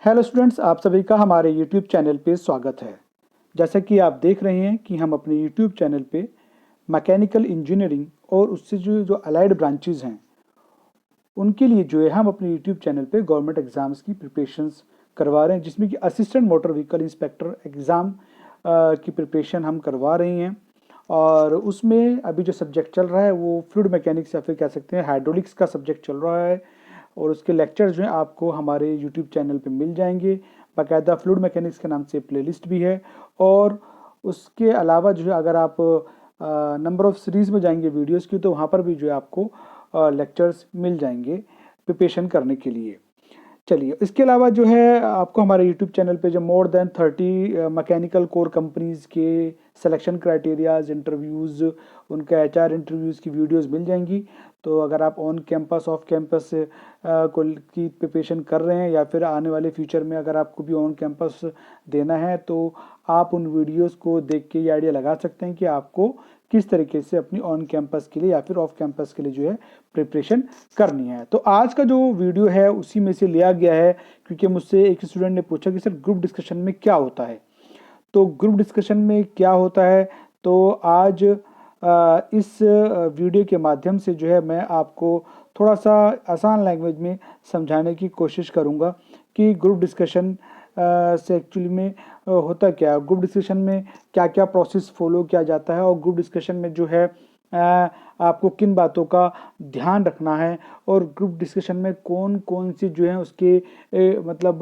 Hello students, आप सभी का हमारे यूट्यूब चैनल पे स्वागत है। जैसा कि आप देख रहे हैं कि हम अपने यूट्यूब चैनल पे मैकेनिकल इंजीनियरिंग और उससे जो जो अलाइड ब्रांचेज हैं उनके लिए जो है हम अपने यूट्यूब चैनल पे गवर्नमेंट एग्ज़ाम्स की प्रिपरेशंस करवा रहे हैं, जिसमें कि assistant motor vehicle inspector exam की प्रिपरेशन हम करवा रहे हैं। और उसमें अभी जो सब्जेक्ट चल रहा है वो फ्लूइड मैकेनिक्स या फिर कह सकते हैं हाइड्रोलिक्स का सब्जेक्ट चल रहा है। और उसके लेक्चर्स जो हैं आपको हमारे यूट्यूब चैनल पे मिल जाएंगे। बाकायदा फ्लूइड मैकेनिक्स के नाम से प्लेलिस्ट भी है। और उसके अलावा जो है अगर आप नंबर ऑफ़ सीरीज़ में जाएंगे वीडियोस की, तो वहाँ पर भी जो है आपको लेक्चर्स मिल जाएंगे प्रिपरेशन करने के लिए। चलिए, इसके अलावा जो है आपको हमारे यूट्यूब चैनल पे जो more than 30 mechanical core companies के सिलेक्शन क्राइटेरियाज, इंटरव्यूज़, उनका एचआर इंटरव्यूज़ की वीडियोस मिल जाएंगी। तो अगर आप ऑन कैंपस ऑफ कैंपस की प्रिपरेशन कर रहे हैं या फिर आने वाले फ्यूचर में अगर आपको भी ऑन कैंपस देना है, तो आप उन वीडियोस को देख के ये आइडिया लगा सकते हैं कि आपको किस तरीके से अपनी ऑन कैंपस के लिए या फिर ऑफ कैंपस के लिए जो है प्रिपरेशन करनी है। तो आज का जो वीडियो है उसी में से लिया गया है, क्योंकि मुझसे एक स्टूडेंट ने पूछा कि सर ग्रुप डिस्कशन में क्या होता है। तो ग्रुप डिस्कशन में क्या होता है, तो आज इस वीडियो के माध्यम से जो है मैं आपको थोड़ा सा आसान लैंग्वेज में समझाने की कोशिश करूंगा कि ग्रुप डिस्कशन से एक्चुअली में होता क्या है, ग्रुप डिस्कशन में क्या क्या प्रोसेस फॉलो किया जाता है और ग्रुप डिस्कशन में जो है आपको किन बातों का ध्यान रखना है और ग्रुप डिस्कशन में कौन कौन सी जो है उसके मतलब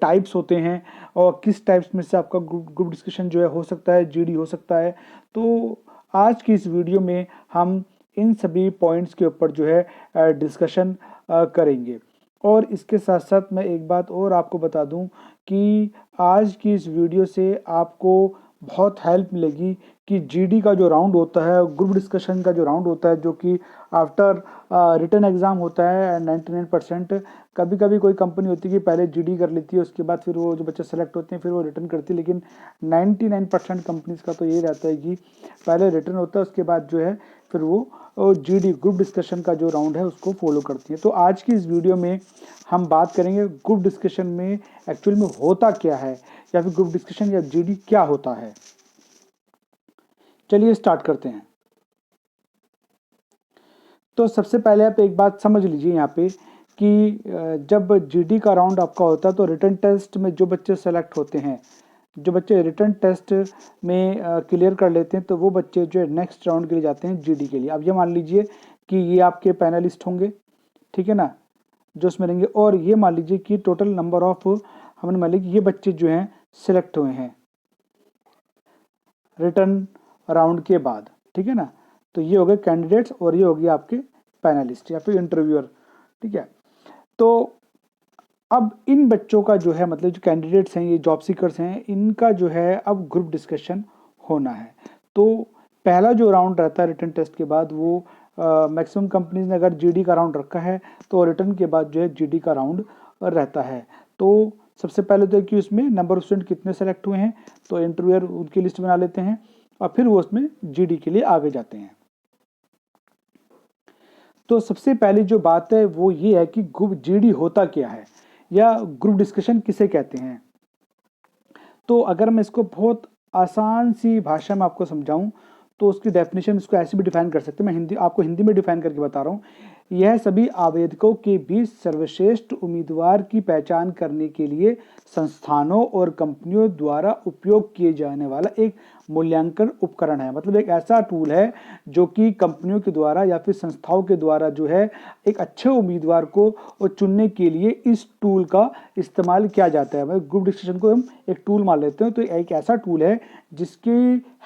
टाइप्स होते हैं और किस टाइप्स में से आपका ग्रुप डिस्कशन जो है हो सकता है, जीडी हो सकता है। तो आज की इस वीडियो में हम इन सभी पॉइंट्स के ऊपर जो है डिस्कशन करेंगे। और इसके साथ साथ मैं एक बात और आपको बता दूं कि आज की इस वीडियो से आपको बहुत हेल्प मिलेगी कि जीडी का जो राउंड होता है, ग्रुप डिस्कशन का जो राउंड होता है, जो कि आफ्टर रिटन एग्ज़ाम होता है 99%। कभी कभी कोई कंपनी होती है कि पहले जीडी कर लेती है, उसके बाद फिर वो जो बच्चे सेलेक्ट होते हैं फिर वो रिटर्न करती है, लेकिन 99% कंपनीज का तो ये रहता है कि पहले रिटर्न होता है, उसके बाद जो है फिर वो जीडी ग्रुप डिस्कशन का जो राउंड है उसको फॉलो करती है। तो आज की इस वीडियो में हम बात करेंगे ग्रुप डिस्कशन में एक्चुअल में होता क्या है या फिर ग्रुप डिस्कशन या जीडी क्या होता है। चलिए स्टार्ट करते हैं। तो सबसे पहले आप एक बात समझ लीजिए यहाँ पे कि जब जीडी का राउंड आपका होता है तो रिटन टेस्ट में जो बच्चे सेलेक्ट होते हैं, जो बच्चे रिटन टेस्ट में क्लियर कर लेते हैं, तो वो बच्चे जो है नेक्स्ट राउंड के लिए जाते हैं जीडी के लिए। अब ये मान लीजिए कि ये आपके पैनलिस्ट होंगे, ठीक है ना, जो उसमें रहेंगे। और ये मान लीजिए कि टोटल नंबर ऑफ हमने मान लीजिए ये बच्चे जो हैं सिलेक्ट हुए हैं रिटर्न राउंड के बाद, ठीक है ना। तो ये हो गए कैंडिडेट्स और ये हो गया आपके पैनलिस्ट या फिर इंटरव्यूअर, ठीक है। तो अब इन बच्चों का जो है मतलब जो कैंडिडेट्स हैं, ये जॉब सीकर्स हैं, इनका जो है अब ग्रुप डिस्कशन होना है। तो पहला जो राउंड रहता है रिटर्न टेस्ट के बाद, वो मैक्सिमम कंपनीज ने अगर जीडी का राउंड रखा है तो रिटर्न के बाद जो है जीडी का राउंड रहता है। तो सबसे पहले तो कि उसमें नंबर ऑफ स्टूडेंट कितने सेलेक्ट हुए हैं, तो इंटरव्यूअर उनकी लिस्ट बना लेते हैं और फिर वो उसमें जीडी के लिए आगे जाते हैं। तो सबसे पहली जो बात है वो ये है कि ग्रुप जीडी होता क्या है या ग्रुप डिस्कशन किसे कहते हैं। तो अगर मैं इसको बहुत आसान सी भाषा में आपको समझाऊं तो उसकी डेफिनेशन इसको ऐसे भी डिफाइन कर सकते हैं। मैं आपको हिंदी में डिफाइन करके बता रहा हूँ। यह सभी आवेदकों के बीच सर्वश्रेष्ठ उम्मीदवार की पहचान करने के लिए संस्थानों और कंपनियों द्वारा उपयोग किए जाने वाला एक मूल्यांकन उपकरण है। मतलब एक ऐसा टूल है जो कि कंपनियों के द्वारा या फिर संस्थाओं के द्वारा जो है एक अच्छे उम्मीदवार को चुनने के लिए इस टूल का इस्तेमाल किया जाता है। मतलब ग्रुप डिस्कशन को हम एक टूल मान लेते हैं। तो एक ऐसा टूल है जिसकी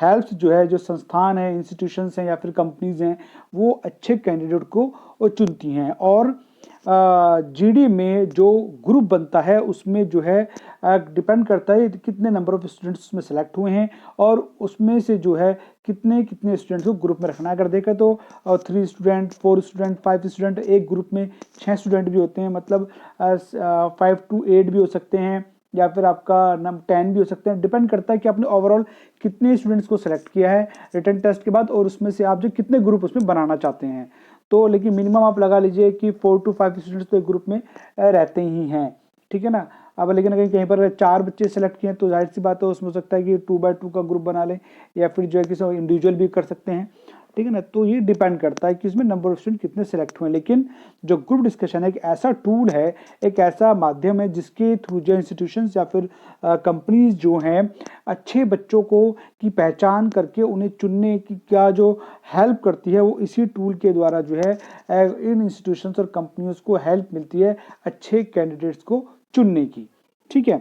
हेल्प जो है, जो संस्थान है, इंस्टीट्यूशंस हैं या फिर कंपनीज हैं, वो अच्छे कैंडिडेट को चुनती हैं। और जीडी में जो ग्रुप बनता है उसमें जो है डिपेंड करता है कितने नंबर ऑफ स्टूडेंट्स उसमें सेलेक्ट हुए हैं और उसमें से जो है कितने कितने स्टूडेंट्स को ग्रुप में रखना है। अगर देखा तो 3 स्टूडेंट, 4 स्टूडेंट, 5 स्टूडेंट, एक ग्रुप में 6 स्टूडेंट भी होते हैं। मतलब 5 to 8 भी हो सकते हैं या फिर आपका 10 भी हो सकते हैं। डिपेंड करता है कि आपने ओवरऑल कितने स्टूडेंट्स को सेलेक्ट किया है रिटन टेस्ट के बाद और उसमें से आप जो कितने ग्रुप उसमें बनाना चाहते हैं। तो लेकिन मिनिमम आप लगा लीजिए कि 4 to 5 स्टूडेंट्स तो एक ग्रुप में रहते ही हैं, ठीक है ना। अब लेकिन अगर कहीं पर 4 बच्चे सेलेक्ट किए तो जाहिर सी बात है उसमें हो सकता है कि 2x2 का ग्रुप बना लें, या फिर जो है किसी इंडिविजुअल भी कर सकते हैं, ठीक है ना। तो ये डिपेंड करता है कि इसमें नंबर ऑफ स्टूडेंट कितने सेलेक्ट हुए। लेकिन जो ग्रुप डिस्कशन है एक ऐसा टूल है, एक ऐसा माध्यम है जिसके थ्रू जो इंस्टीट्यूशंस या फिर कंपनीज जो हैं अच्छे बच्चों को की पहचान करके उन्हें चुनने की क्या जो हेल्प करती है, वो इसी टूल के द्वारा जो है इन इंस्टीट्यूशंस और कंपनियों को हेल्प मिलती है अच्छे कैंडिडेट्स को चुनने की, ठीक है।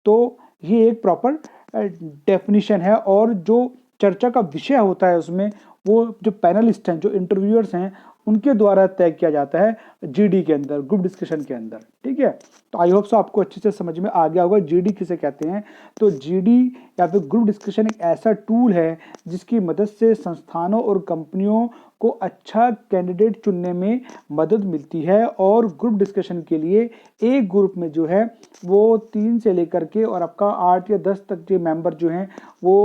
तो ये एक प्रॉपर डेफिनेशन है, और जो चर्चा का विषय होता है उसमें वो जो पैनलिस्ट हैं, जो इंटरव्यूअर्स हैं, उनके द्वारा तय किया जाता है जीडी के अंदर, ग्रुप डिस्कशन के अंदर, ठीक है। तो आई होप सो आपको अच्छे से समझ में आ गया होगा जीडी किसे कहते हैं। तो जीडी या फिर ग्रुप डिस्कशन एक ऐसा टूल है जिसकी मदद से संस्थानों और कंपनियों को अच्छा कैंडिडेट चुनने में मदद मिलती है, और ग्रुप डिस्कशन के लिए एक ग्रुप में जो है वो 3 से लेकर के और आपका 8 या 10 तक के मेंबर जो हैं वो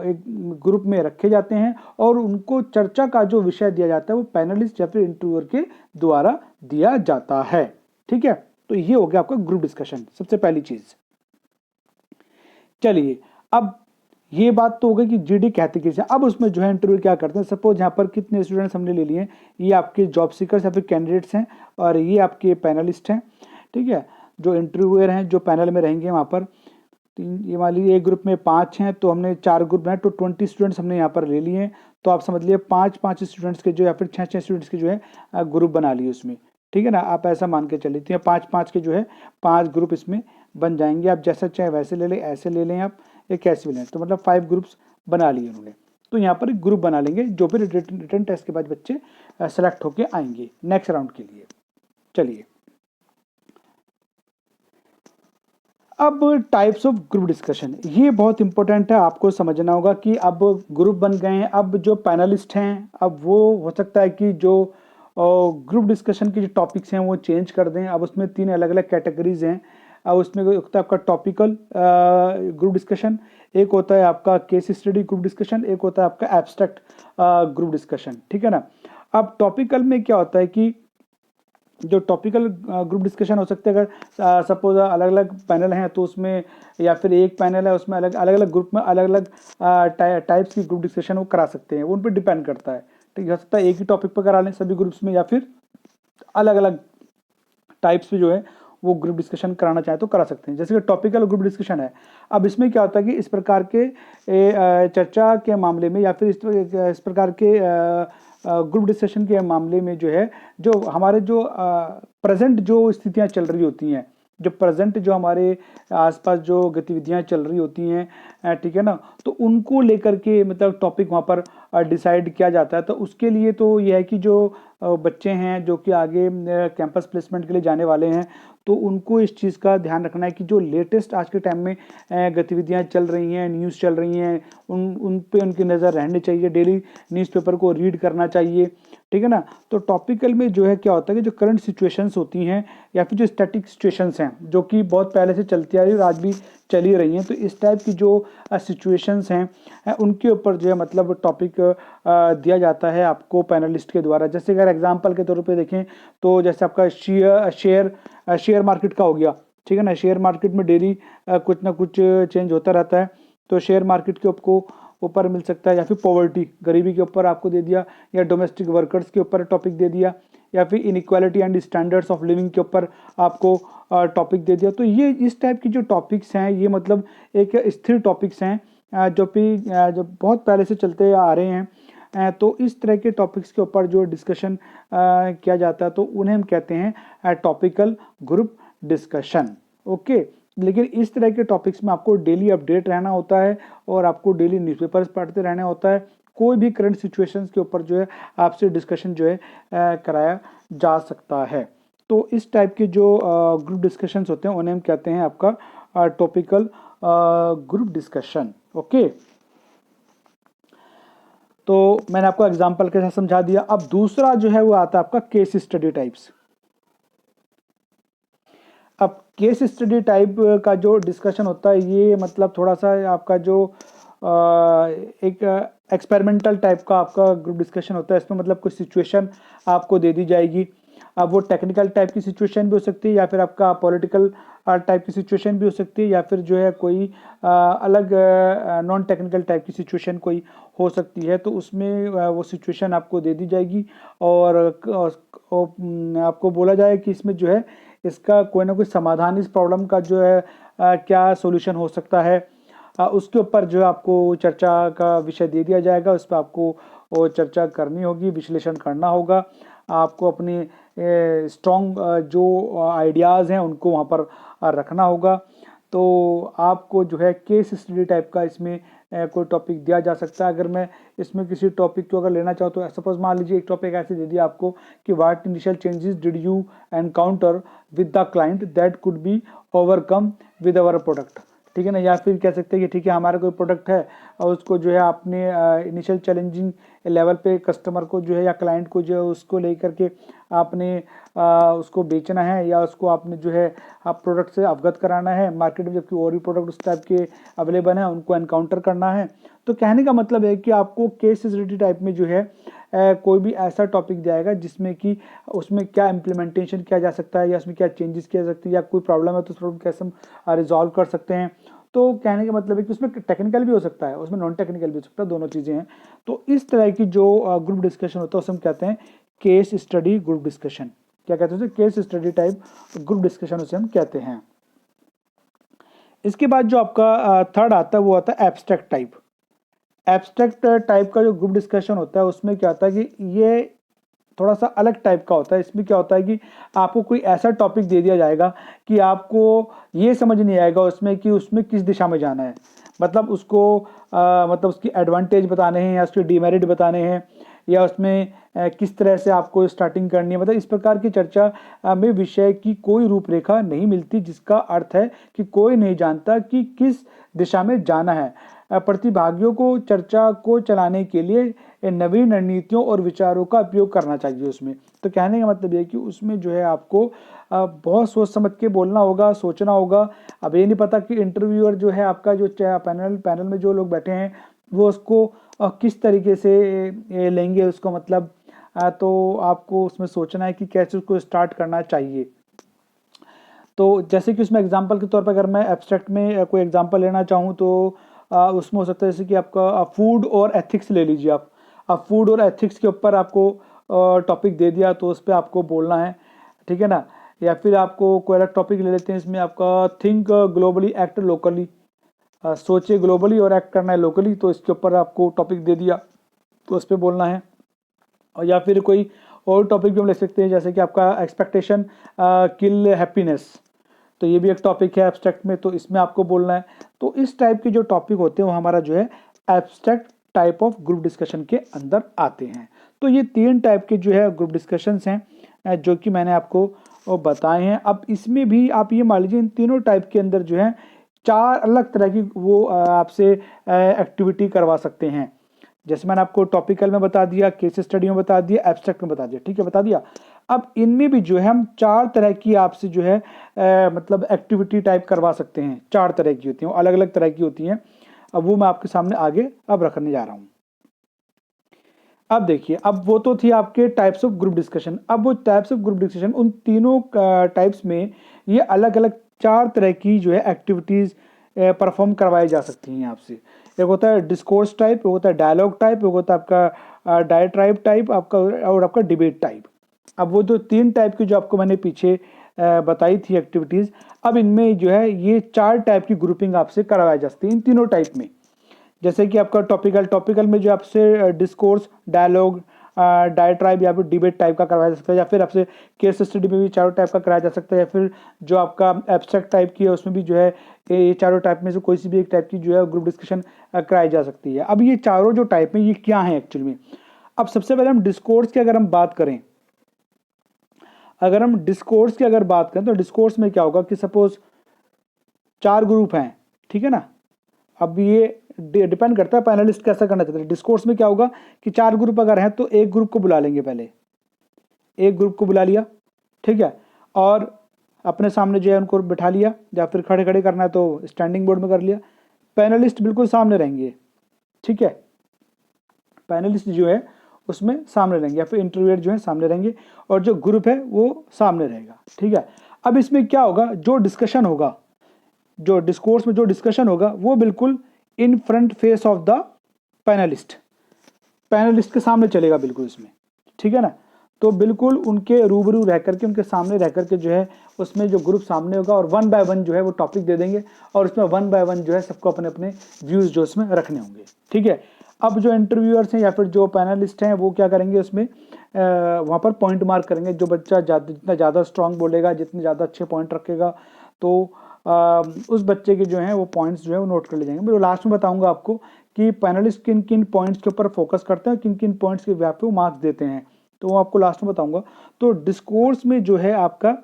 एक ग्रुप में रखे जाते हैं, और उनको चर्चा का जो विषय दिया जाता है वो पैनलिस्ट या फिर इंटरव्यूअर के द्वारा दिया जाता है, ठीक है। तो ये हो गया आपका ग्रुप डिस्कशन, सबसे पहली चीज। चलिए, अब ये बात तो हो गई कि जीडी कहते किसे। अब उसमें जो है इंटरव्यू क्या करते हैं, सपोज यहाँ पर कितने स्टूडेंट्स हमने ले लिए, ये आपके जॉब सीकर्स या फिर कैंडिडेट्स हैं, और ये आपके पैनलिस्ट हैं, ठीक है, जो इंटरव्यूअर हैं जो पैनल में रहेंगे वहाँ पर। ये मान लीजिए एक ग्रुप में 5 हैं, तो हमने 4 ग्रुप बनाए, तो 20 स्टूडेंट्स हमने यहाँ पर ले लिए हैं। तो आप समझ लिए 5-5 स्टूडेंट्स के जो या फिर 6-6 स्टूडेंट्स के जो है ग्रुप बना लिए उसमें, ठीक है ना। आप ऐसा मान के चलिए, तो 5-5 के जो है 5 ग्रुप इसमें बन जाएंगे। आप जैसा चाहे वैसे ले लें, ऐसे ले लें, आप एक कैसे भी लें, तो मतलब 5 ग्रुप्स बना लिए उन्होंने। तो यहाँ पर एक ग्रुप बना लेंगे, जो फिर रिटन टेस्ट के बाद बच्चे सेलेक्ट होके आएंगे नेक्स्ट राउंड के लिए। चलिए, अब टाइप्स ऑफ ग्रुप डिस्कशन, ये बहुत इंपॉर्टेंट है, आपको समझना होगा कि अब ग्रुप बन गए हैं, अब जो पैनलिस्ट हैं अब वो हो सकता है कि जो ग्रुप डिस्कशन के जो टॉपिक्स हैं वो चेंज कर दें। अब उसमें 3 अलग अलग कैटेगरीज हैं। अब उसमें होता है आपका टॉपिकल ग्रुप डिस्कशन, एक होता है आपका केस स्टडी ग्रुप डिस्कशन, एक होता है आपका एब्स्ट्रैक्ट ग्रुप डिस्कशन, ठीक है ना। अब टॉपिकल में क्या होता है कि जो टॉपिकल ग्रुप डिस्कशन हो सकते हैं, अगर सपोज अलग अलग पैनल हैं तो उसमें, या फिर एक पैनल है उसमें अलग अलग ग्रुप में अलग अलग टाइप्स की ग्रुप डिस्कशन वो करा सकते हैं, वो उन पर डिपेंड करता है। ठीक हो सकता है एक ही टॉपिक पर करा लें सभी ग्रुप्स में, या फिर अलग अलग टाइप्स पे जो है वो ग्रुप डिस्कशन कराना चाहे तो करा सकते हैं, जैसे कि टॉपिकल ग्रुप डिस्कशन है। अब इसमें क्या होता है कि इस प्रकार के चर्चा के मामले में, या फिर इस प्रकार के ग्रुप डिस्कशन के मामले में जो है, जो हमारे जो प्रेजेंट जो स्थितियां चल रही होती हैं, जो प्रेजेंट जो हमारे आसपास जो गतिविधियां चल रही होती हैं, ठीक है ना, तो उनको लेकर के मतलब टॉपिक वहाँ पर डिसाइड किया जाता है। तो उसके लिए तो यह है कि जो बच्चे हैं जो कि आगे कैंपस प्लेसमेंट के लिए जाने वाले हैं, तो उनको इस चीज़ का ध्यान रखना है कि जो लेटेस्ट आज के टाइम में गतिविधियां चल रही हैं, न्यूज़ चल रही हैं, उन पे उनकी नज़र रहनी चाहिए, डेली न्यूज़पेपर को रीड करना चाहिए, ठीक है ना। तो टॉपिकल में जो है क्या होता है कि जो करंट सिचुएशंस होती हैं, या फिर जो स्टैटिक सिचुएशंस हैं जो कि बहुत पहले से चलती आ रही है और आज भी चली रही हैं, तो इस टाइप की जो सिचुएशंस हैं उनके ऊपर जो है मतलब टॉपिक दिया जाता है आपको पैनलिस्ट के द्वारा। जैसे अगर एग्जांपल के तौर पे देखें तो जैसे आपका शेयर मार्केट का हो गया, ठीक है ना। शेयर मार्केट में डेली कुछ ना कुछ चेंज होता रहता है, तो शेयर मार्केट के आपको ऊपर मिल सकता है, या फिर पॉवर्टी गरीबी के ऊपर आपको दे दिया, या डोमेस्टिक वर्कर्स के ऊपर टॉपिक दे दिया, या फिर inequality and standards of living के ऊपर आपको टॉपिक दे दिया। तो ये इस टाइप की जो टॉपिक्स हैं ये मतलब एक स्थिर टॉपिक्स हैं जो बहुत पहले से चलते आ रहे हैं। तो इस तरह के टॉपिक्स के ऊपर जो डिस्कशन किया जाता है तो उन्हें हम कहते हैं टॉपिकल ग्रुप डिस्कशन, ओके। लेकिन इस तरह के टॉपिक्स में आपको डेली अपडेट रहना होता है, और आपको डेली न्यूज़पेपर्स पढ़ते रहना होता है। कोई भी करंट सिचुएशंस के ऊपर जो है आपसे डिस्कशन जो है कराया जा सकता है। तो इस टाइप के जो ग्रुप डिस्कशंस होते हैं उन्हें हम कहते हैं आपका टॉपिकल ग्रुप डिस्कशन, ओके। तो मैंने आपको एग्जांपल के साथ समझा दिया। अब दूसरा जो है वो आता है आपका केस स्टडी टाइप्स। अब केस स्टडी टाइप का जो डिस्कशन होता है ये मतलब थोड़ा सा आपका जो एक एक्सपेरिमेंटल टाइप का आपका ग्रुप डिस्कशन होता है। इसमें मतलब कुछ सिचुएशन आपको दे दी जाएगी, अब वो टेक्निकल टाइप की सिचुएशन भी हो सकती है, या फिर आपका पॉलिटिकल टाइप की सिचुएशन भी हो सकती है, या फिर जो है कोई अलग नॉन टेक्निकल टाइप की सिचुएशन कोई हो सकती है। तो उसमें वो सिचुएशन आपको दे दी जाएगी और आपको बोला जाए कि इसमें जो है इसका कोई ना कोई समाधान, इस प्रॉब्लम का जो है क्या सॉल्यूशन हो सकता है, उसके ऊपर जो है आपको चर्चा का विषय दे दिया जाएगा। उस पर आपको वो चर्चा करनी होगी, विश्लेषण करना होगा, आपको अपनी स्ट्रॉन्ग जो आइडियाज़ हैं उनको वहाँ पर रखना होगा। तो आपको जो है केस स्टडी टाइप का इसमें कोई टॉपिक दिया जा सकता है। अगर मैं इसमें किसी टॉपिक को अगर लेना चाहूँ तो सपोज मान लीजिए एक टॉपिक ऐसे दे दिया आपको कि what initial changes did you encounter with the client that could be overcome with our product, ठीक है ना। या फिर कह सकते हैं कि ठीक है हमारा कोई प्रोडक्ट है और उसको जो है आपने इनिशियल चैलेंजिंग लेवल पे कस्टमर को जो है या क्लाइंट को जो है उसको लेकर के आपने उसको बेचना है, या उसको आपने जो है आप प्रोडक्ट से अवगत कराना है मार्केट में, जबकि और भी प्रोडक्ट उस टाइप के अवेलेबल हैं उनको एनकाउंटर करना है। तो कहने का मतलब है कि आपको केस स्टडी टाइप में जो है कोई भी ऐसा टॉपिक जाएगा जिसमें कि उसमें क्या इम्प्लीमेंटेशन किया जा सकता है, या उसमें क्या चेंजेस किया जा सकता है, या कोई प्रॉब्लम है तो उस प्रॉब्लम कैसे हम रिजॉल्व कर सकते हैं। तो कहने का मतलब है कि उसमें टेक्निकल भी हो सकता है, उसमें नॉन टेक्निकल भी हो सकता है, दोनों चीज़ें हैं। तो इस तरह की जो ग्रुप डिस्कशन होता है उसे हम कहते हैं केस स्टडी ग्रुप डिस्कशन। क्या कहते हैं उसे? Case study type group discussion उसे हम कहते हैं। इसके बाद जो आपका थर्ड आता है वो आता है एब्स्ट्रैक्ट टाइप। एब्स्ट्रैक्ट टाइप का जो ग्रुप डिस्कशन होता है उसमें क्या होता है कि ये थोड़ा सा अलग टाइप का होता है। इसमें क्या होता है कि आपको कोई ऐसा टॉपिक दे दिया जाएगा कि आपको ये समझ नहीं आएगा उसमें कि उसमें किस दिशा में जाना है, मतलब उसको मतलब उसकी एडवांटेज बताने हैं या उसके डिमेरिट बताने हैं, या उसमें किस तरह से आपको स्टार्टिंग करनी है। मतलब इस प्रकार की चर्चा में विषय की कोई रूपरेखा नहीं मिलती, जिसका अर्थ है कि कोई नहीं जानता कि किस दिशा में जाना है। प्रतिभागियों को चर्चा को चलाने के लिए नवीन रणनीतियों और विचारों का उपयोग करना चाहिए उसमें। तो कहने का मतलब ये है कि उसमें जो है आपको बहुत सोच समझ के बोलना होगा, सोचना होगा। अब ये नहीं पता कि इंटरव्यूअर जो है आपका जो पैनल में जो लोग बैठे हैं वो उसको किस तरीके से लेंगे उसको, मतलब तो आपको उसमें सोचना है कि कैसे उसको स्टार्ट करना चाहिए। तो जैसे कि उसमें एग्जांपल के तौर पर अगर मैं एब्स्ट्रैक्ट में कोई एग्जांपल लेना चाहूँ तो उसमें हो सकता है जैसे कि आपका फूड और एथिक्स ले लीजिए आप। अब फूड और एथिक्स के ऊपर आपको टॉपिक दे दिया तो उस पर आपको बोलना है, ठीक है ना। या फिर आपको कोई अलग टॉपिक ले लेते हैं, इसमें आपका थिंक ग्लोबली एक्ट लोकली, सोचे ग्लोबली और एक्ट करना है लोकली, तो इसके ऊपर आपको टॉपिक दे दिया तो उस पर बोलना है। और या फिर कोई और टॉपिक भी हम ले सकते हैं जैसे कि आपका एक्सपेक्टेशन किल हैप्पीनेस, तो ये भी एक टॉपिक है एब्स्ट्रैक्ट में, तो इसमें आपको बोलना है। तो इस टाइप के जो टॉपिक होते हैं वो हमारा जो है abstract type of group discussion के अंदर आते हैं। तो ये 3 टाइप के जो है ग्रुप डिस्कशंस हैं जो कि मैंने आपको बताए हैं। अब इसमें भी आप ये मान लीजिए इन तीनों टाइप के अंदर जो है 4 अलग तरह की वो आपसे एक्टिविटी करवा सकते हैं। जैसे मैंने आपको टॉपिकल में बता दिया, केस स्टडी में बता दिया, एब्स्ट्रैक्ट में बता दिया, ठीक है, बता दिया। अब इनमें भी जो है हम 4 तरह की आपसे जो है मतलब एक्टिविटी टाइप करवा सकते हैं। 4 तरह की होती हैं, अलग अलग तरह की होती हैं। अब वो मैं आपके सामने आगे अब रखने जा रहा हूँ। अब देखिए, अब वो तो थी आपके टाइप्स ऑफ ग्रुप डिस्कशन। अब वो टाइप्स ऑफ ग्रुप डिस्कशन, उन तीनों टाइप्स में ये अलग अलग 4 तरह की जो है एक्टिविटीज परफॉर्म करवाई जा सकती हैं आपसे। एक होता है डिस्कोर्स टाइप, एक होता है डायलॉग टाइप, एक होता है आपका डायट्राइब टाइप आपका, और आपका डिबेट टाइप। अब वो जो 3 टाइप की जो आपको मैंने पीछे बताई थी एक्टिविटीज, अब इनमें जो है ये 4 टाइप की ग्रुपिंग आपसे करवाई जा सकती है इन तीनों टाइप में। जैसे कि आपका टॉपिकल में जो आपसे डिस्कोर्स, डायलॉग, डायट्राइब या फिर डिबेट टाइप का करवाया जा सकता है, या फिर आपसे केस स्टडी में भी 4 टाइप का कराया जा सकता है, या फिर जो आपका एब्स्ट्रैक्ट टाइप की है उसमें भी जो है ये 4 टाइप में से कोई सी भी एक टाइप की जो है ग्रुप डिस्कशन कराई जा सकती है। अब ये चारों जो टाइप में ये क्या है एक्चुअली में। अब सबसे पहले हम डिस्कोर्स की अगर हम बात करें, तो डिस्कोर्स में क्या होगा कि सपोज 4 ग्रुप हैं, ठीक है ना। अब ये डिपेंड करता है पैनलिस्ट कैसा करना चाहते हैं। डिस्कोर्स में क्या होगा कि 4 ग्रुप अगर हैं तो एक ग्रुप को बुला लेंगे, पहले एक ग्रुप को बुला लिया, ठीक है, और अपने सामने जो है उनको बिठा लिया, या फिर खड़े खड़े करना है तो स्टैंडिंग बोर्ड में कर लिया। पैनलिस्ट बिल्कुल सामने रहेंगे, ठीक है। पैनलिस्ट जो है उसमें सामने रहेंगे, या फिर इंटरव्यूअर जो है सामने रहेंगे और जो ग्रुप है वो सामने रहेगा। ठीक है, अब इसमें क्या होगा, जो डिस्कशन होगा, जो डिस्कोर्स में जो डिस्कशन होगा वो बिल्कुल in front face of the panelist, panelist के सामने चलेगा बिल्कुल इसमें। ठीक है ना, तो बिल्कुल उनके रूबरू रह करके, उनके सामने रह करके जो है उसमें जो ग्रुप सामने होगा और वन बाय वन जो है वो टॉपिक दे देंगे और उसमें वन बाय वन जो है सबको अपने अपने व्यूज जो उसमें रखने होंगे। ठीक है, अब जो इंटरव्यूअर्स हैं या फिर जो पैनलिस्ट हैं वो क्या करेंगे, उसमें वहाँ पर पॉइंट मार्क करेंगे। जो बच्चा जितना ज़्यादा स्ट्रांग बोलेगा, जितने ज़्यादा अच्छे पॉइंट रखेगा, तो उस बच्चे के जो है वो पॉइंट्स जो है वो नोट कर ले जाएंगे। मैं लास्ट में बताऊंगा आपको कि पैनलिस्ट किन किन पॉइंट्स के ऊपर फोकस करते हैं, किन किन पॉइंट्स के व्याप पे वो मार्क्स देते हैं, तो वो आपको लास्ट में बताऊंगा। तो डिस्कोर्स में जो है आपका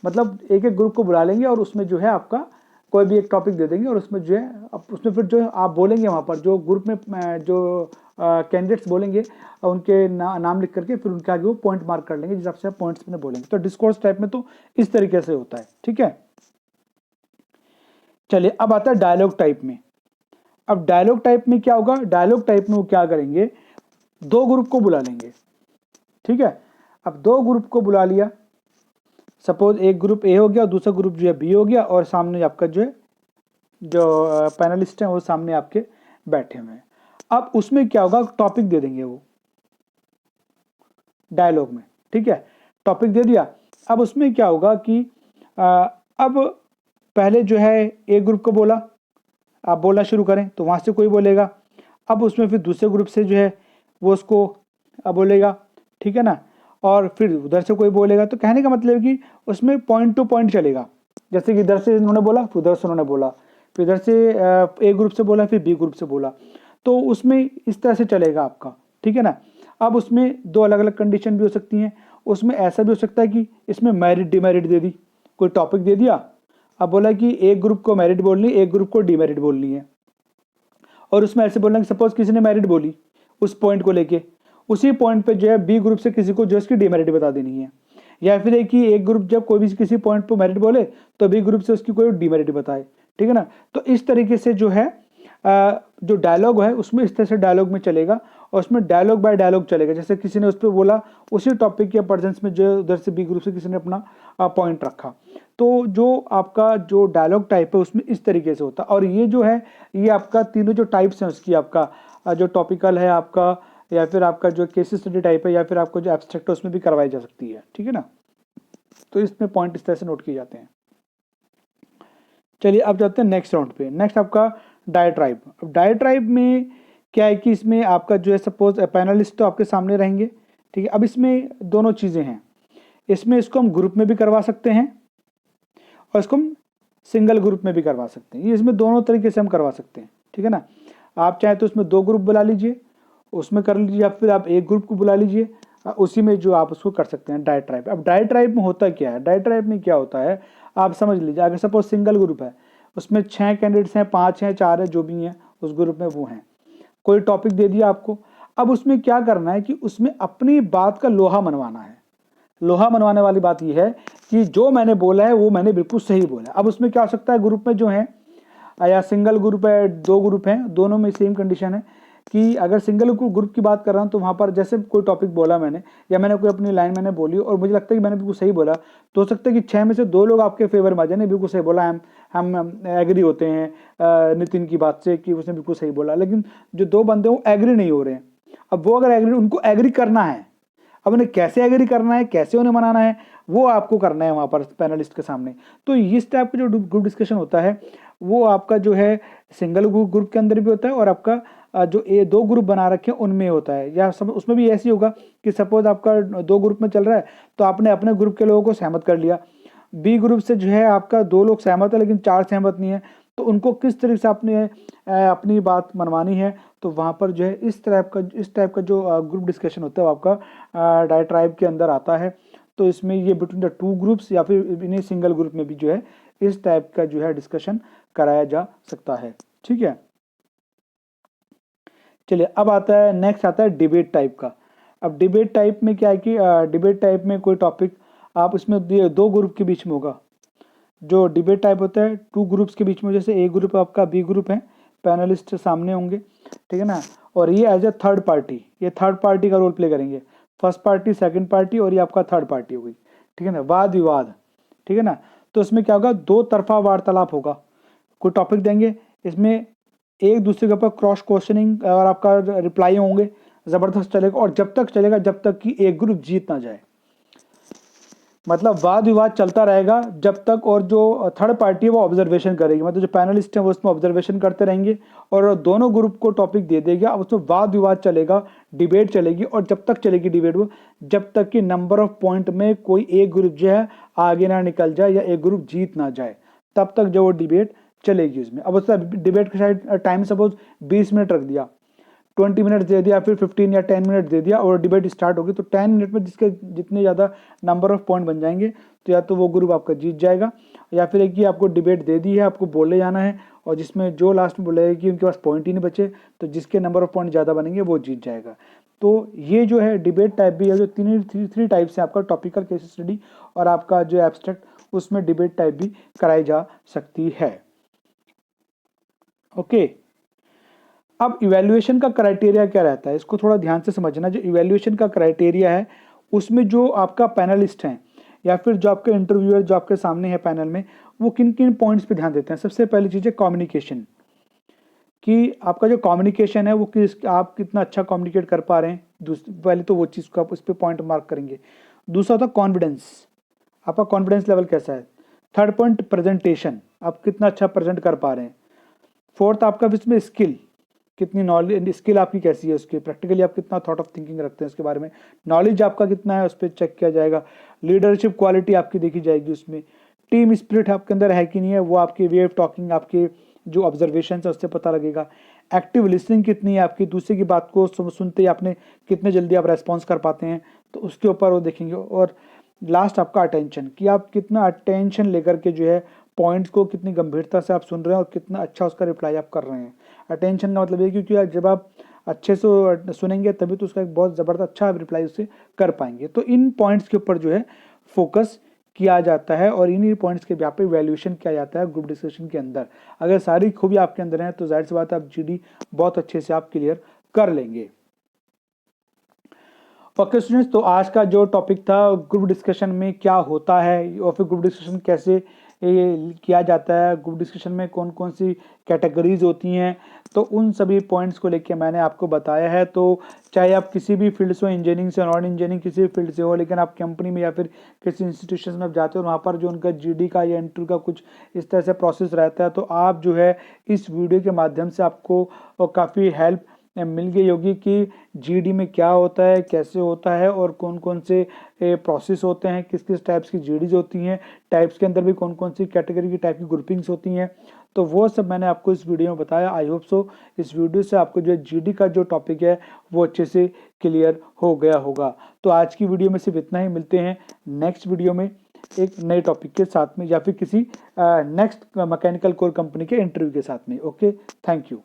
मतलब एक एक ग्रुप को बुला लेंगे और उसमें जो है आपका कोई भी एक टॉपिक दे देंगे और उसमें जो है उसमें फिर जो है आप बोलेंगे, वहाँ पर जो ग्रुप में जो कैंडिडेट्स बोलेंगे उनके नाम लिख करके फिर उनके आगे वो पॉइंट मार्क कर लेंगे जिस हिसाब से आप पॉइंट्स में बोलेंगे। तो डिस्कोर्स टाइप में तो इस तरीके से होता है। ठीक है, चलिए अब आता है डायलॉग टाइप में। अब डायलॉग टाइप में क्या होगा, डायलॉग टाइप में वो क्या करेंगे, दो ग्रुप को बुला लेंगे। ठीक है, अब दो ग्रुप को बुला लिया, सपोज एक ग्रुप ए हो गया और दूसरा ग्रुप जो है बी हो गया और सामने आपका जो है जो पैनलिस्ट हैं वो सामने आपके बैठे हुए हैं। अब उसमें क्या होगा, टॉपिक दे देंगे वो डायलॉग में। ठीक है, टॉपिक दे दिया। अब उसमें क्या होगा कि अब पहले जो है एक ग्रुप को बोला, आप बोलना शुरू करें तो वहाँ से कोई बोलेगा। अब उसमें फिर दूसरे ग्रुप से जो है वो उसको बोलेगा। ठीक है ना, और फिर उधर से कोई बोलेगा। तो कहने का मतलब है कि उसमें पॉइंट टू पॉइंट चलेगा, जैसे कि इधर से इन्होंने बोला, फिर उधर से उन्होंने बोला, फिर इधर से ए ग्रुप से बोला, फिर बी ग्रुप से बोला, तो उसमें इस तरह से चलेगा आपका। ठीक है ना, अब उसमें दो अलग अलग कंडीशन भी हो सकती हैं। उसमें ऐसा भी हो सकता है कि इसमें मेरिट डिमेरिट दे दी, कोई टॉपिक दे दिया, अब बोला कि एक ग्रुप को मेरिट बोलनी, एक ग्रुप को डिमेरिट बोलनी है, और उसमें ऐसे बोलना कि सपोज किसी ने मेरिट बोली उस पॉइंट को लेके, उसी पॉइंट पे जो है बी ग्रुप से किसी को जो उसकी डिमेरिट बता देनी है। या फिर एक ग्रुप जब कोई भी किसी पॉइंट पर मेरिट बोले तो बी ग्रुप से उसकी कोई डिमेरिट बताए। ठीक है ना, तो इस तरीके से जो है जो डायलॉग है उसमें इस तरह से डायलॉग में चलेगा और उसमें डायलॉग बाय डायलॉग चलेगा। जैसे किसी ने उस पर बोला, उसी टॉपिक के प्रेजेंस में जो उधर से बी ग्रुप से किसी ने अपना पॉइंट रखा। तो जो आपका जो डायलॉग टाइप है उसमें इस तरीके से होता है। और ये जो है ये आपका तीनों जो टाइप्स हैं उसकी, आपका जो टॉपिकल है आपका, या फिर आपका जो केस स्टडी टाइप है, या फिर आपको जो एब्स्ट्रैक्ट है उसमें भी करवाई जा सकती है। ठीक है ना, तो इसमें पॉइंट इस तरह से नोट किए जाते हैं। चलिए अब जाते हैं नेक्स्ट राउंड पे। नेक्स्ट आपका डायट्राइब। अब डायट्राइब में क्या है कि इसमें आपका जो है सपोज पैनलिस्ट तो आपके सामने रहेंगे। ठीक है, अब इसमें दोनों चीज़ें हैं, इसमें इसको हम ग्रुप में भी करवा सकते हैं और इसको हम सिंगल ग्रुप में भी करवा सकते हैं। ये इसमें दोनों तरीके से हम करवा सकते हैं। ठीक है ना, आप चाहे तो उसमें दो ग्रुप बुला लीजिए, उसमें कर लीजिए, या फिर आप एक ग्रुप को बुला लीजिए, उसी में जो आप उसको कर सकते हैं डायट्राइब। अब डायट्राइब में होता क्या है, डायट्राइब में क्या होता है आप समझ लीजिए। अगर सपोज सिंगल ग्रुप है, उसमें 6 कैंडिडेट्स हैं, 5 हैं, 4 हैं, जो भी हैं उस ग्रुप में वो हैं, कोई टॉपिक दे दिया आपको। अब उसमें क्या करना है कि उसमें अपनी बात का लोहा मनवाना है। लोहा मनवाने वाली बात यह है कि जो मैंने बोला है वो मैंने बिल्कुल सही बोला। अब उसमें क्या हो सकता है, ग्रुप में जो है या सिंगल ग्रुप है, दो ग्रुप हैं, दोनों में सेम कंडीशन है कि अगर सिंगल ग्रुप की बात कर रहा हूँ तो वहाँ पर जैसे कोई टॉपिक बोला मैंने, या मैंने कोई अपनी लाइन मैंने बोली और मुझे लगता है कि मैंने बिल्कुल सही बोला, तो हो सकता है कि 6 में से 2 लोग आपके फेवर में आ जाए, नहीं बिल्कुल सही बोला, हम एग्री होते हैं नितिन की बात से कि उसने बिल्कुल सही बोला। लेकिन जो 2 बंदे वो एग्री नहीं हो रहे हैं। अब वो अगर एग्री, उनको एग्री करना है, अब उन्हें कैसे एग्री करना है, कैसे उन्हें मनाना है, वो आपको करना है वहाँ पर पैनलिस्ट के सामने। तो इस टाइप का जो ग्रुप डिस्कशन होता है वो आपका जो है सिंगल ग्रुप के अंदर भी होता है और आपका जो ए 2 ग्रुप बना रखे हैं उनमें होता है। या सब उसमें भी ऐसे होगा कि सपोज आपका 2 ग्रुप में चल रहा है तो आपने अपने ग्रुप के लोगों को सहमत कर लिया, बी ग्रुप से जो है आपका 2 लोग सहमत है लेकिन 4 सहमत नहीं है, तो उनको किस तरीके से आपने अपनी बात मनवानी है। तो वहाँ पर जो है इस टाइप का जो ग्रुप डिस्कशन होता है वो आपका डायट्राइब के अंदर आता है। तो इसमें ये बिटवीन द 2 ग्रुप्स या फिर इन्हीं सिंगल ग्रुप में भी जो है इस टाइप का जो है डिस्कशन कराया जा सकता है। ठीक है, चलिए अब आता है नेक्स्ट आता है डिबेट टाइप का। अब डिबेट टाइप में क्या है कि डिबेट टाइप में कोई टॉपिक आप उसमें 2 ग्रुप के बीच में होगा। जो डिबेट टाइप होता है 2 ग्रुप्स के बीच में, जैसे ए ग्रुप आपका, बी ग्रुप है, पैनलिस्ट सामने होंगे। ठीक है ना, और ये एज ए थर्ड पार्टी, ये थर्ड पार्टी का रोल प्ले करेंगे। फर्स्ट पार्टी, सेकंड पार्टी और ये आपका थर्ड पार्टी होगी, ठीक है ना, वाद विवाद, ठीक है ना। तो इसमें क्या होगा, दो तरफा वार्तालाप होगा। कोई टॉपिक देंगे, इसमें एक दूसरे के ऊपर क्रॉस क्वेश्चनिंग और आपका रिप्लाई होंगे, जबरदस्त चलेगा। और जब तक चलेगा जब तक कि एक ग्रुप जीत ना जाए, मतलब वाद विवाद चलता रहेगा जब तक। और जो थर्ड पार्टी है वो ऑब्जर्वेशन करेगी, मतलब जो पैनलिस्ट है वो उसमें ऑब्जर्वेशन करते रहेंगे और दोनों ग्रुप को टॉपिक दे देगा। अब उसमें वाद विवाद चलेगा, डिबेट चलेगी। और जब तक चलेगी डिबेट वो, जब तक कि नंबर ऑफ पॉइंट में कोई एक ग्रुप जो है आगे ना निकल जाए या एक ग्रुप जीत ना जाए, तब तक जो वो डिबेट चलेगी उसमें। अब उसका डिबेट का शायद टाइम सपोज 20 मिनट रख दिया, 20 मिनट दे दिया, फिर 15 या 10 मिनट दे दिया और डिबेट स्टार्ट होगी। तो 10 मिनट में जिसके जितने ज़्यादा नंबर ऑफ पॉइंट बन जाएंगे तो या तो वो ग्रुप आपका जीत जाएगा, या फिर एक ही आपको डिबेट दे दी है, आपको बोले जाना है, और जिसमें जो लास्ट में बोलेगा कि उनके पास पॉइंट ही नहीं बचे, तो जिसके नंबर ऑफ पॉइंट ज़्यादा बनेंगे वो जीत जाएगा। तो ये जो है डिबेट टाइप भी है, जो थ्री टाइप्स है, आपका टॉपिकल केस स्टडी और आपका जो एब्स्ट्रैक्ट, उसमें डिबेट टाइप भी कराई जा सकती है। ओके, अब इवैल्यूएशन का क्राइटेरिया क्या रहता है, इसको थोड़ा ध्यान से समझना। जो इवैल्यूएशन का क्राइटेरिया है, उसमें जो आपका पैनलिस्ट हैं या फिर जो आपके इंटरव्यूअर जो आपके सामने है पैनल में, वो किन किन पॉइंट्स पे ध्यान देते हैं। सबसे पहली चीज़ है कम्युनिकेशन, कि आपका जो कम्युनिकेशन है वो आप कितना अच्छा कम्युनिकेट कर पा रहे हैं। पहले तो वो चीज़ को आप उस पर पॉइंट मार्क करेंगे। दूसरा होता है कॉन्फिडेंस, आपका कॉन्फिडेंस लेवल कैसा है। थर्ड पॉइंट प्रेजेंटेशन, आप कितना अच्छा प्रेजेंट कर पा रहे हैं। फोर्थ आपका इसमें स्किल, कितनी नॉलेज, स्किल आपकी कैसी है, उसके प्रैक्टिकली आप कितना थॉट ऑफ थिंकिंग रखते हैं उसके बारे में। नॉलेज आपका कितना है उस पर चेक किया जाएगा। लीडरशिप क्वालिटी आपकी देखी जाएगी उसमें। टीम स्पिरिट आपके अंदर है कि नहीं है, वो आपकी वे ऑफ टॉकिंग, आपके जो ऑब्जर्वेशन है उससे पता लगेगा। एक्टिव लिसनिंग कितनी है आपकी, दूसरे की बात को सुनते ही आपने कितने जल्दी आप रेस्पॉन्स कर पाते हैं, तो उसके ऊपर वो देखेंगे। और लास्ट आपका अटेंशन, कि आप कितना अटेंशन लेकर के जो है पॉइंट्स को कितनी गंभीरता से आप सुन रहे हैं और कितना अच्छा उसका रिप्लाई आप कर रहे हैं। अटेंशन का मतलब ये, क्योंकि जब आप अच्छे से सुनेंगे तभी तो उसका एक बहुत ज़बरदस्त अच्छा रिप्लाई उससे कर पाएंगे। तो इन पॉइंट्स के ऊपर जो है फोकस किया जाता है और इन्हीं पॉइंट्स के व्यापक वैल्यूएशन किया जाता है ग्रुप डिस्कशन के अंदर। अगर सारी खूबी आपके अंदर है तो जाहिर सी बात है आप जीडी बहुत अच्छे से आप क्लियर कर लेंगे। ओके स्टूडेंट्स, तो आज का जो टॉपिक था ग्रुप डिस्कशन में क्या होता है और फिर ग्रुप डिस्कशन कैसे किया जाता है, ग्रुप डिस्कशन में कौन कौन सी कैटेगरीज होती हैं, तो उन सभी पॉइंट्स को लेके मैंने आपको बताया है। तो चाहे आप किसी भी फील्ड से हो, इंजीनियरिंग से, नॉन इंजीनियरिंग किसी भी फील्ड से हो, लेकिन आप कंपनी में या फिर किसी इंस्टीट्यूशन में आप जाते हो, वहाँ पर जो उनका जीडी का या इंटरव्यू का कुछ इस तरह से प्रोसेस रहता है, तो आप जो है इस वीडियो के माध्यम से आपको काफ़ी हेल्प मिल गई होगी कि जीडी में क्या होता है, कैसे होता है और कौन कौन से प्रोसेस होते हैं, किस किस टाइप्स की जीडीज होती हैं, टाइप्स के अंदर भी कौन कौन सी कैटेगरी की टाइप की ग्रुपिंग्स होती हैं। तो वो सब मैंने आपको इस वीडियो में बताया। आई होप सो इस वीडियो से आपको जो जीडी का जो टॉपिक है वो अच्छे से क्लियर हो गया होगा। तो आज की वीडियो में सिर्फ इतना ही। मिलते हैं नेक्स्ट वीडियो में एक नए टॉपिक के साथ में या फिर किसी नेक्स्ट मैकेनिकल कोर कंपनी के इंटरव्यू के साथ में। Okay, thank you.